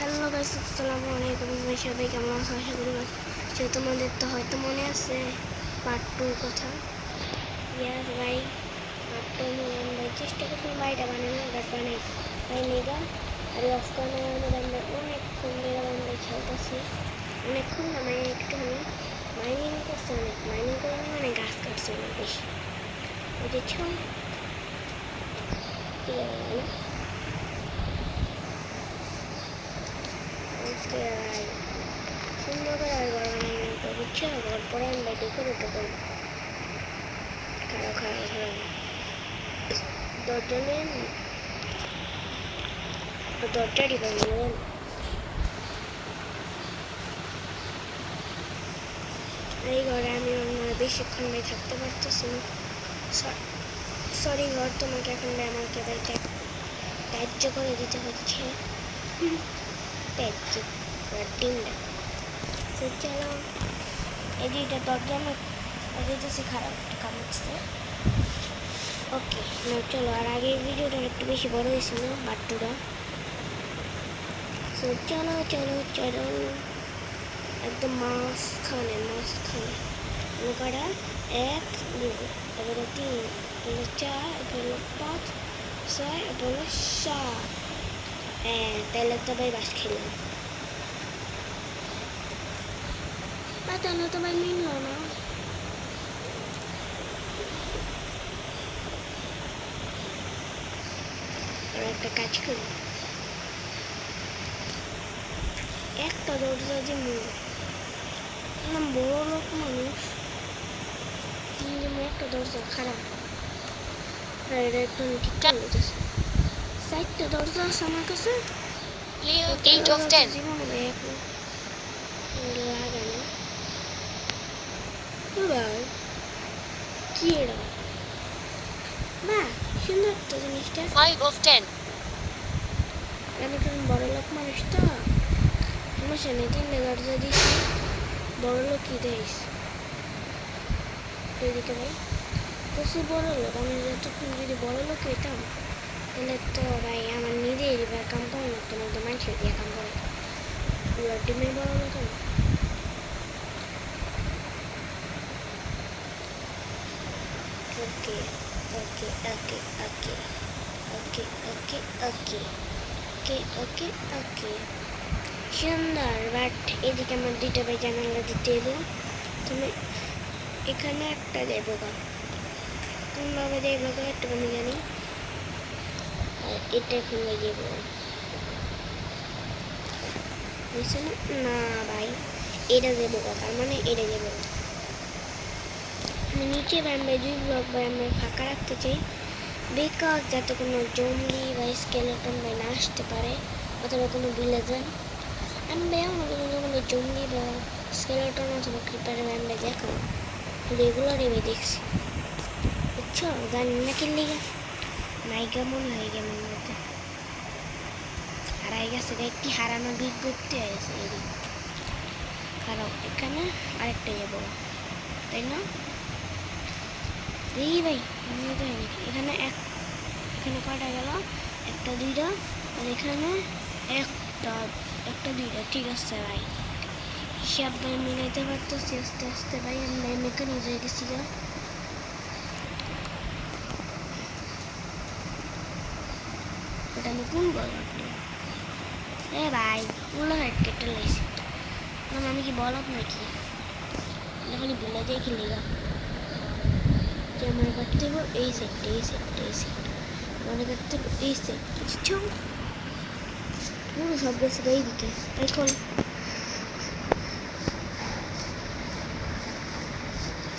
Hello guys, আসসালামু আলাইকুম। ভাই সবাই কেমন আছো? আশা করি যে তোমাদের তো হয়তো মনে আছে পার্ট টুর কথা। ইয়াস ভাই, পার্ট টু ভাই চেষ্টা করছিলাম বাড়িটা বানানো, বাট বানাইনি গা। আর অফ কর্নারের মধ্যে আমরা অনেকক্ষণ ধরে আমরা খেলতেছি, অনেকক্ষণ না মানে একটুখানি মাইনিং করছে, অনেক মাইনিং করে মানে গাছ কাটছে অনেক বেশি, বুঝেছ? সুন্দর করে আর ঘর বানাই নিতে বুঝছো? ঘর পরে আমরা ডেকোরেট করবো। খারাপ খারাপ খারাপ দরজা নেন, দরজারই বানিয়ে এই ঘরে আমি অন্য বেশিক্ষণ ভাই থাকতে পারতেছি না। সরি ঘর, তোমাকে এখন আমাকে ভাই ত্যায্য করে দিতে হচ্ছে। ত্যায্য ডিমটা। তো চলো, এই দুইটা দরজা না দিতেছি, খারাপ কামড়ছে। ওকে না চলো, আর আগের ভিডিওটা একটু বেশি বড় হয়েছিল বাট্টুরা। তো চলো চলো চলো, একদম মাঝখানে নৌকাটা 1 2 তারপরে 3 তারপরে 4 তারপরে 5 6 তারপরে 7। হ্যাঁ তাহলে তো ভাই বাস খেলাম, বা তাহলে তো ভাই মিললো না। আর একটা কাজ করি, একটা দরজা যে বড় লোক মানুষ, একটা দরজা খারাপ। আর এটা একদম ঠিক করে দিতেছে। 4টা দরজা আছে আমার কাছে। Leo 8 of 10. জীবনে লাগে না ভাই, কি এটা বা সুন্দর তো জিনিসটা। 5 of 10. আমি কোন বড় লোক মানুষ তো সমস্যা নেই, 3টে দরজা দিয়েছি, বড় লোকই দিস। এদিকে ভাই প্রচুর বড় লোক, আমি যতক্ষণ যদি বড় লোক হইতাম তাহলে তো ভাই আমার নিজের এবার কাম করার মতো না, মানুষের দিয়ে কাম করে পুরো ডিমে বড় লোক। ওকে ওকে ওকে ওকে ওকে ওকে ওকে ওকে ওকে ওকে সুন্দর। বাট এদিকে আমার 2টা ভাই জানালা দিতে দেবো, তুমি এখানে একটা দেবো গা, কোনভাবে দেবো গা একটু আমি জানি। আর এটা এখন দেবো না ভাই, এটা দেবো গা, তার মানে এটা দেবো। আমি নিচে ব্যাম্বে 2 ব্লক ব্যাম্বে ফাঁকা রাখতে চাই, বিকজ যাতে কোনো জম্বি বা স্কেলেটন বা না আসতে পারে, অথবা কোনো ভিলেজার। আমি বেয়াও না কোনো জম্বি বা স্কেলেটন অথবা ক্রিপারে ব্যাম্বে দেখো, রেগুলার আমি দেখছি, বুঝছো? জানি না কি লিগা নাইগা মনে হয় গেমের মধ্যে হারাই গেছে, একটি হারানো বিজ্ঞপ্তি হয়েছে। এদিক কারণ এখানে আরেকটা যাবো, তাই না? এই ভাই এখানে এখানে কয়টা গেল? 1 2 আর এখানে 1 2 ঠিক আছে ভাই, হিসাব ভাই মিলাইতে পারতেছি আস্তে আস্তে ভাই। আমি মেকানিক হয়ে গেছি গা। ওটা আমি কোন বললাম এ ভাই, উল্লো হেড কেটে লাইছি মানে আমি কি বলত নাকি? খালি ভুলে যাই খেলে গা যে আমার কাটতে হবে এই সেটটা মনে করতে হবে এই সেট, বুঝছো? পুরো সব গেছে এই দিকে। এখন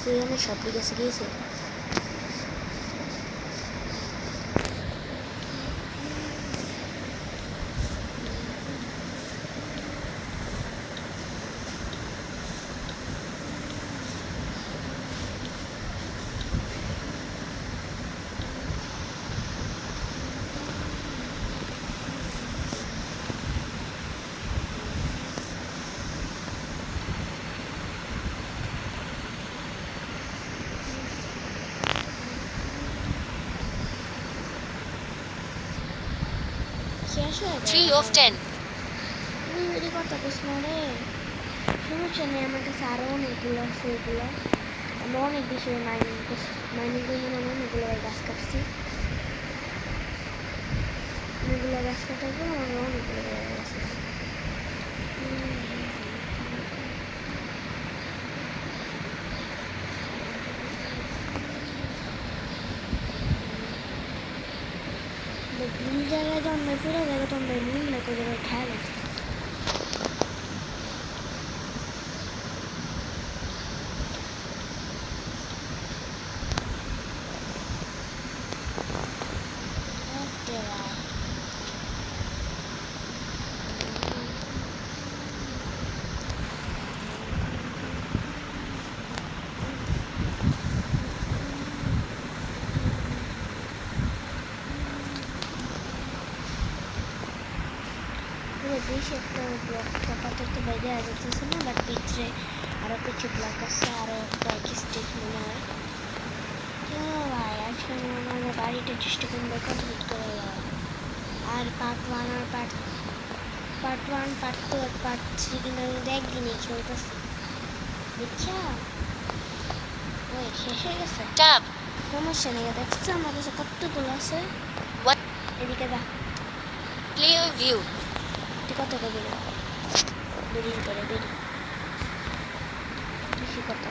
সেখানে সব গেছে গিয়েছে। শেষ হয়ে 3 of 10. এটি কত প্রশ্ন রে সমস্যা নেই, আমার কাছে আরও অনেকগুলো আছে। এগুলো আমরা অনেক বেশি মাইনিং করে মানে অনেকগুলো গাছ কাটছি। অনেকগুলো গাছ কাটার পর আমরা অনেকগুলো গাছ কাটছি। ভুল জায়গায় জন্মে ফিরে জায়গা তোমরা ভুল না করে খেয়াল আছে। বেশ একটা ব্লক আপাতত বাইরে যেতেছে না, বাট পিছরে আরও কিছু ব্লক আছে, আরও কয়েক স্টেজ মনে হয়। চলো ভাই, আজকে আমাদের বাড়িটা চেষ্টা করবো কমপ্লিট করে দেওয়া। আর পার্ট 1 আর পার্ট 1 পার্ট 2 আর পার্ট 3 কিন্তু আমি একদিনই চলতেছি, বুঝছো? ওই শেষ হয়ে গেছে। Tab. সমস্যা নেই, দেখছো আমার কাছে কতগুলো আছে। What? এদিকে যা, Clear view. তুই কত করে দিল দেরি করে দেরি বেশি কত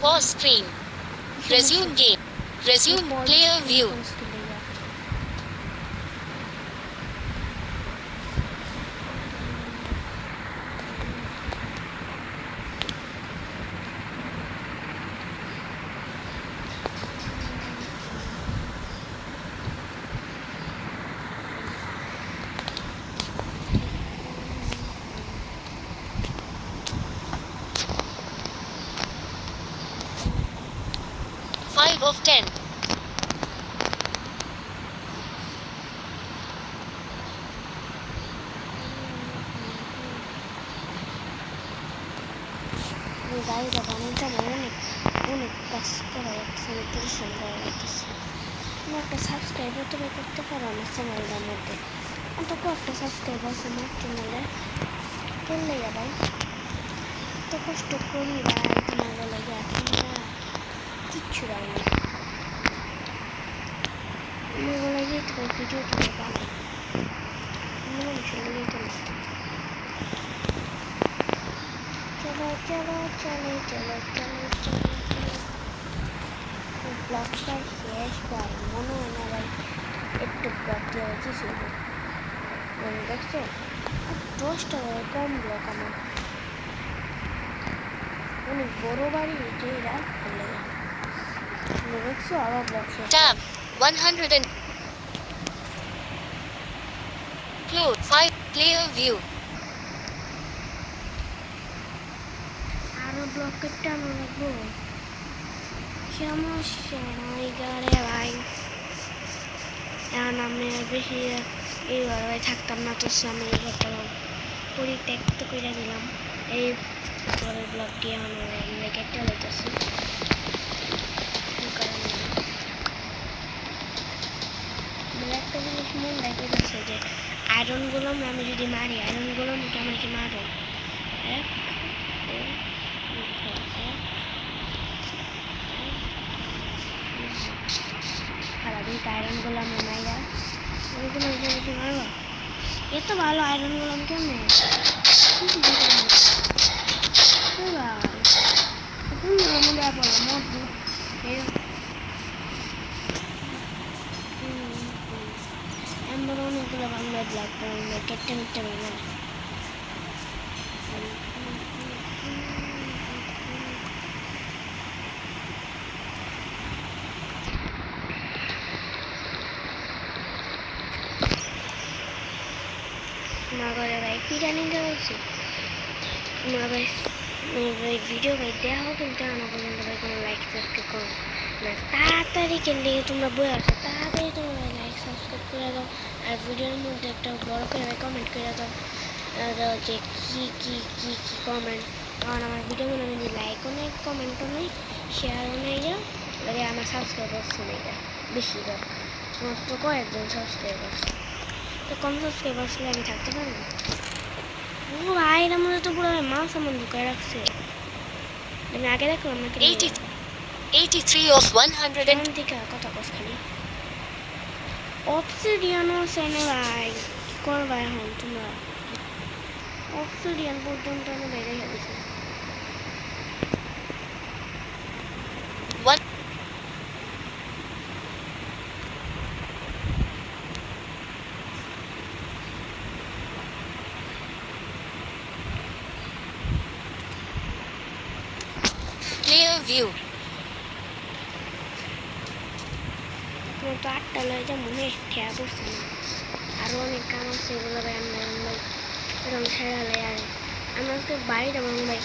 Pause screen. Resume game. Resume clear view. 5 of 10. গাড়িটা বানাইতে অনেক কাজ করা যাচ্ছে, অনেক পরিশ্রম করা যাচ্ছে। তুমি একটা সাবস্ক্রাইবার তুমি করতে পারো আমার চ্যানেলটার মধ্যে, অন্তত একটা সাবস্ক্রাইব আছে আমার চ্যানেলে করলে ভাই। এত কষ্ট করি ভাই তোমার লাগে, এখন কিচ্ছু ভাই না আমার লাগে। তোমার ভিডিও তুমি বানাই মানুষের লেগে তো না। চলো চলো চলো চলো চলো চলো ব্লকটা শেষ ভাই, মনে হয় না ভাই একটু ব্লক দেওয়া হয়েছে শুধু দেখছো। আর 10টা কম ব্লক আমার, অনেক বড় বাড়ি যে এরা ভালো দেখছো। আবার ব্লক শেষ। Tab 100 and close 5 clear view. আরো ব্লকের টানো লাগবো, সমস্যা নাই গাড়ে ভাই। এখন আমি বেশি এই ঘরে থাকতাম না, তো আমি এই ঘরটা পরিত্যক্ত করে দিলাম। এই ঘরের ব্লকটি এখন কেটে লইতেছি। একটা জিনিস মন রেখে যাচ্ছে যে আয়রনগুলো আমি যদি মারি, আয়রনগুলো কেমন কি মারো, এক সারাদিন আয়রনগুলো আমি মাইরা ওইগুলো বেশি মারবো। এত ভালো আয়রনগুলো আমি কেমন আমরা অনেকগুলো বাংলা ব্লগ কেটে মিটতে পারবো না। না করে ভাই পিরানি দেওয়া হয়েছে, না ভাই ভাই ভিডিও ভাই দেখো কিন্তু আমার পর্যন্ত ভাই কোনো লাইক সাবস্ক্রাইব করো না তাড়াতাড়ি কেলে তোমরা বই আসো তাড়াতাড়ি তোমরা লাইক সাবস্ক্রাইব করে দাও আর ভিডিওর মধ্যে একটা বড় করে কমেন্ট করে দাও দাও যে কি কমেন্ট কারণ আমার ভিডিও মনে হয় লাইকও নেই কমেন্টও নেই শেয়ারও নেই যা লাগে আমার সাবস্ক্রাইবার্স নেই বেশি দরকার মাত্র কয়েকজন সাবস্ক্রাইবার্স তো কম সাবস্ক্রাইবার্স হলে আমি থাকতে পারবো ও ভাই এর মধ্যে তো পুরো মাল সামান ঢুকায় রাখছে আমি আগে দেখলাম নাকি 83 of 100 থেকে কথা কস খালি অবসিডিয়ানও আছে না ভাই কি করবা এখন তোমরা অবসিডিয়ান পর্যন্ত আমি বাইরে গেছি One. Clear view. তোমার তো 8টা লয়ে যা মনে ঠেয়া পড়ছে না আরও অনেক কাম আছে এগুলো ভাই আমরা রং সারালে আর আমরা আজকে বাড়িটা রং ভাই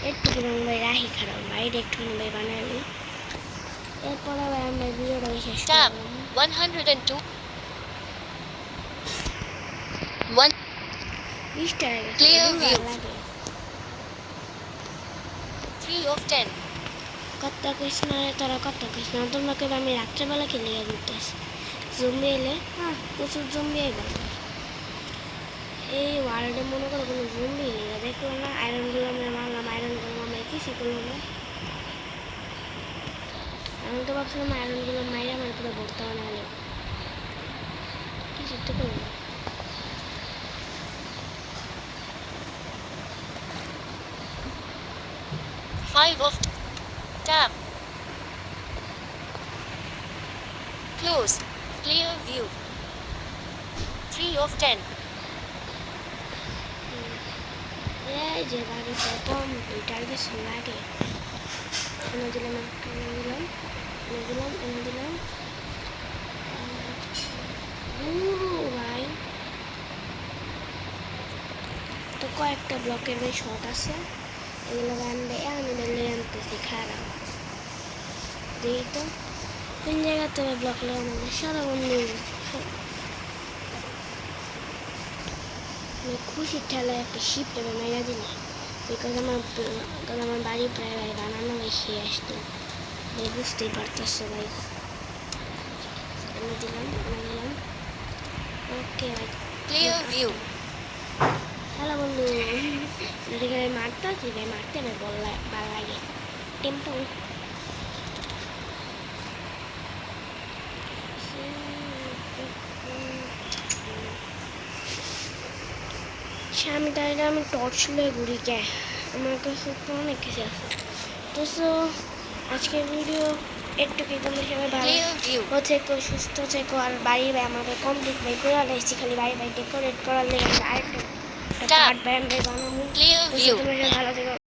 একটুকু রং ভাই রাখি খারাপ বাড়িটা একটুখানি ভাই বানালি এরপরে ভাই আমরা ভিডিওটা শেষ Tab. করলাম 102. 1. 20টা হয়ে গেছে Clear এগুলো view. ভালো লাগে 3 of 10. কত কৃষ্ণ তোরা কত কৃষ্ণ তোমরা কেউ আমি রাত্রেবেলা খেলে ঘুরতেছি জম্বি এলে হ্যাঁ প্রচুর জম্বি এবার এই ওয়ার্ল্ডে মনে করো কোনো জম্বি নেই দেখলাম না আয়রনগুলো আমরা মারলাম আয়রনগুলো আমরা কিছুই করলাম না আমি তো ভাবছিলাম আয়রনগুলো মাইরে আমার পুরো ভর্তা বানালে কিছু তো করলাম না 5 of. Tab. Close. Clear view. 3 of 10. এই যে বাড়িতে কম্পিউটার কিছু লাগে এনে দিলাম এনে দিলাম ভাই তো কয়েকটা ব্লকের বেশ শর্ট আছে এগুলো আমি বেলে আনতেছি খারাপ দেখি তো কোন জায়গাতে ব্লক লাগানো সারা বন্ধু খুশির ঠেলায় একটা শিপ টেবে মেরা দিলে বিকজ আমার বাড়ি প্রায় ভাই বানানো ভাই খেয়ে আসতো ভাই বুঝতেই পারতেছো ভাই এনে দিলাম ওকে ভাই Clear view. হ্যালো বন্ধু এদিকে মারতে আছি ভাই মারতে ভাই ভালো লাগে টেম্পো আমি তাহলে আমি টর্চ লয়ে ঘুরি কে আমার কাছে তো অনেক কিছু আছে তো সো আজকের ভিডিও একটুকুই তোমরা সবাই ভালো Clear view. থেকো সুস্থ থেকো আর বাড়ি ভাই আমাদের কমপ্লিট ভাই করে আসছি খালি বাড়ি ভাই ডেকোরেট করার লেগে আরেকটা Tab. পার্ট ভাই আমরা বানাবো Clear তো view. তোমরা সবাই ভালো থেকো